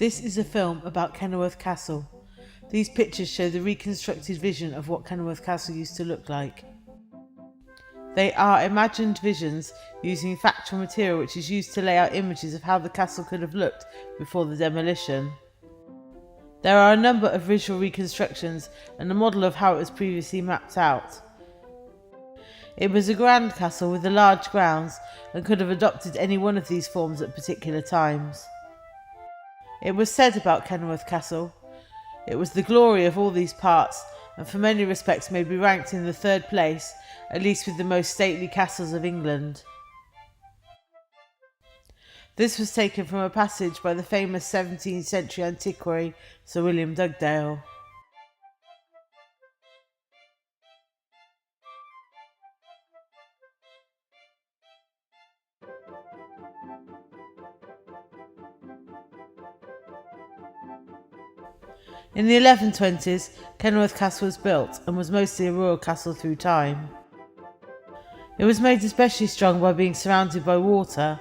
This is a film about Kenilworth Castle. These pictures show the reconstructed vision of what Kenilworth Castle used to look like. They are imagined visions using factual material which is used to lay out images of how the castle could have looked before the demolition. There are a number of visual reconstructions and a model of how it was previously mapped out. It was a grand castle with large grounds and could have adopted any one of these forms at particular times. It was said about Kenilworth Castle, it was the glory of all these parts and for many respects may be ranked in the third place, at least with the most stately castles of England. This was taken from a passage by the famous 17th century antiquary Sir William Dugdale. In the 1120s, Kenilworth Castle was built and was mostly a royal castle through time. It was made especially strong by being surrounded by water.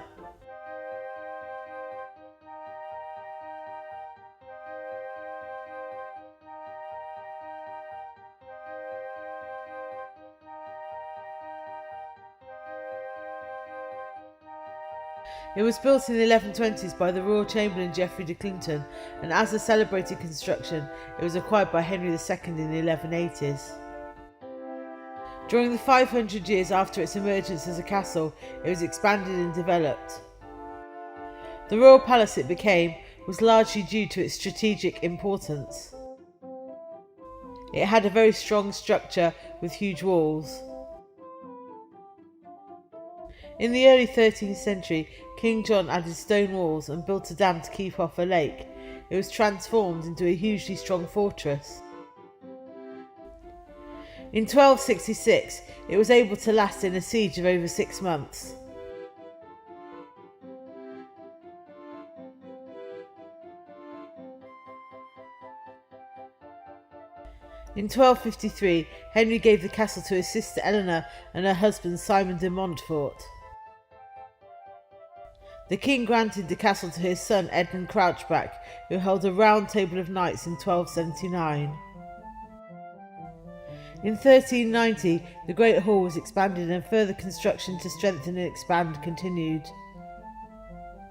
It was built in the 1120s by the Royal Chamberlain Geoffrey de Clinton, and as a celebrated construction, it was acquired by Henry II in the 1180s. During the 500 years after its emergence as a castle, it was expanded and developed. The royal palace it became was largely due to its strategic importance. It had a very strong structure with huge walls. In the early 13th century, King John added stone walls and built a dam to keep off a lake. It was transformed into a hugely strong fortress. In 1266, it was able to last in a siege of over 6 months. In 1253, Henry gave the castle to his sister Eleanor and her husband Simon de Montfort. The king granted the castle to his son Edmund Crouchback, who held a round table of knights in 1279. In 1390, the Great Hall was expanded and further construction to strengthen and expand continued.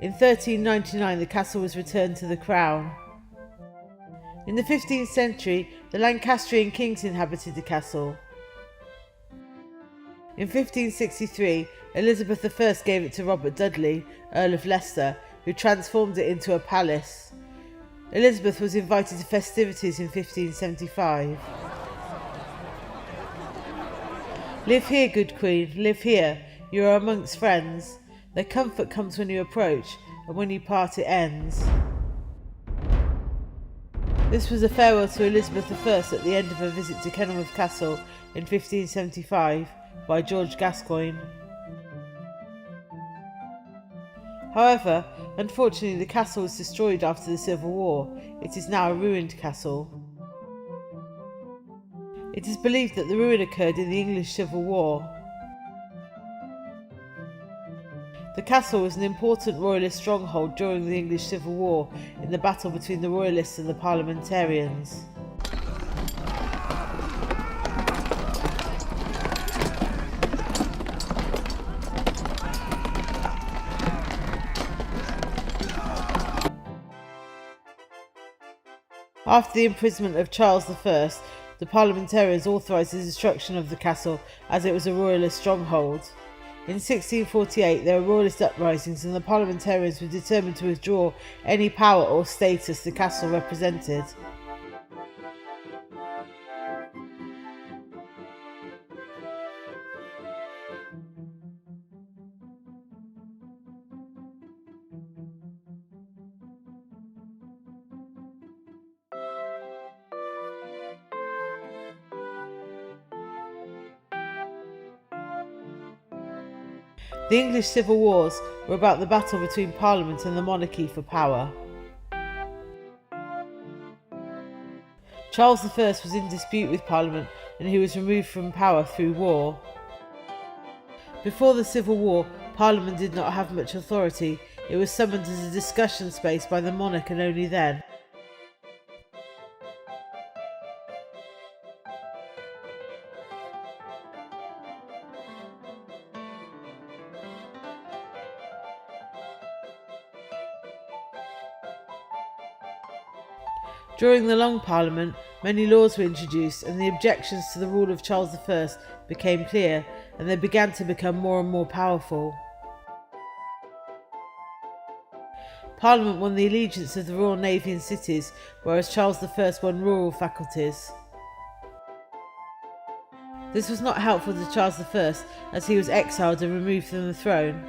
In 1399, the castle was returned to the crown. In the 15th century, the Lancastrian kings inhabited the castle. In 1563, Elizabeth I gave it to Robert Dudley, Earl of Leicester, who transformed it into a palace. Elizabeth was invited to festivities in 1575. Live here, good queen, live here, you are amongst friends. Their comfort comes when you approach, and when you part it ends. This was a farewell to Elizabeth I at the end of her visit to Kenilworth Castle in 1575 by George Gascoigne. However, unfortunately the castle was destroyed after the Civil War. It is now a ruined castle. It is believed that the ruin occurred in the English Civil War. The castle was an important royalist stronghold during the English Civil War in the battle between the royalists and the parliamentarians. After the imprisonment of Charles I, the parliamentarians authorised the destruction of the castle as it was a royalist stronghold. In 1648 there were royalist uprisings and the parliamentarians were determined to withdraw any power or status the castle represented. The English Civil Wars were about the battle between Parliament and the monarchy for power. Charles I was in dispute with Parliament and he was removed from power through war. Before the Civil War, Parliament did not have much authority. it was summoned as a discussion space by the monarch and only then. During the Long Parliament, many laws were introduced and the objections to the rule of Charles I became clear, and they began to become more and more powerful. Parliament won the allegiance of the Royal Navy and cities, whereas Charles I won rural faculties. This was not helpful to Charles I, as he was exiled and removed from the throne.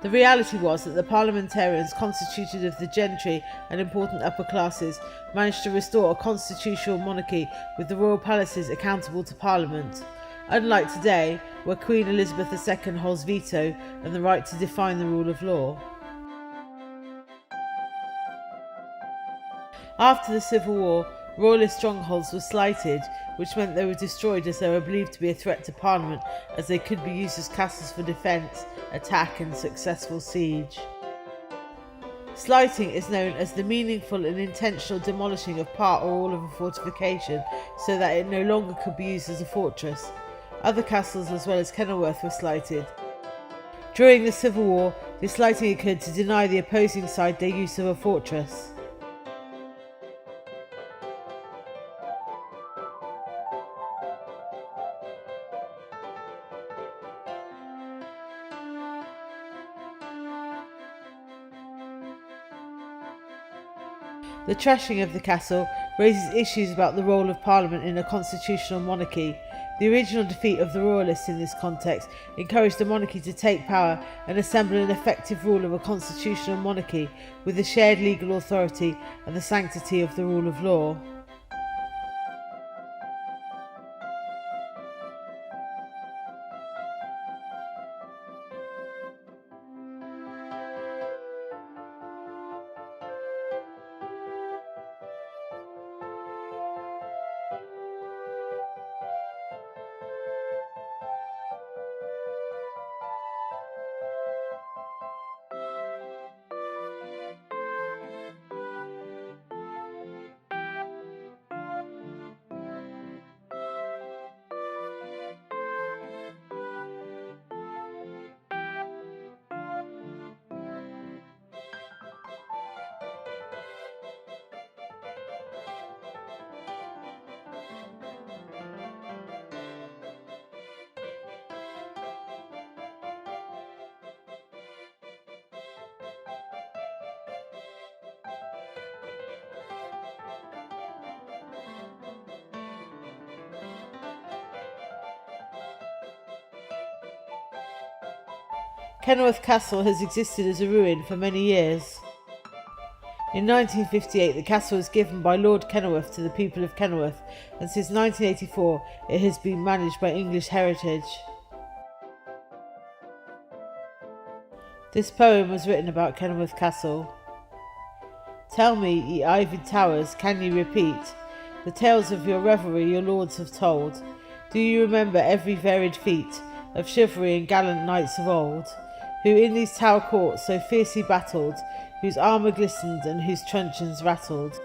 The reality was that the parliamentarians, constituted of the gentry and important upper classes, managed to restore a constitutional monarchy with the royal palaces accountable to Parliament, unlike today, where Queen Elizabeth II holds veto and the right to define the rule of law. After the Civil War, royalist strongholds were slighted, which meant they were destroyed as they were believed to be a threat to Parliament, as they could be used as castles for defence, attack and successful siege. Slighting is known as the meaningful and intentional demolishing of part or all of a fortification so that it no longer could be used as a fortress. Other castles as well as Kenilworth were slighted. During the Civil War, this slighting occurred to deny the opposing side their use of a fortress. The trashing of the castle raises issues about the role of Parliament in a constitutional monarchy. The original defeat of the Royalists in this context encouraged the monarchy to take power and assemble an effective rule of a constitutional monarchy with the shared legal authority and the sanctity of the rule of law. Kenilworth Castle has existed as a ruin for many years. In 1958, the castle was given by Lord Kenilworth to the people of Kenilworth, and since 1984 it has been managed by English Heritage. This poem was written about Kenilworth Castle. Tell me, ye ivied towers, can ye repeat the tales of your revelry your lords have told? Do you remember every varied feat of chivalry and gallant knights of old, who in these tower courts so fiercely battled, whose armour glistened and whose truncheons rattled?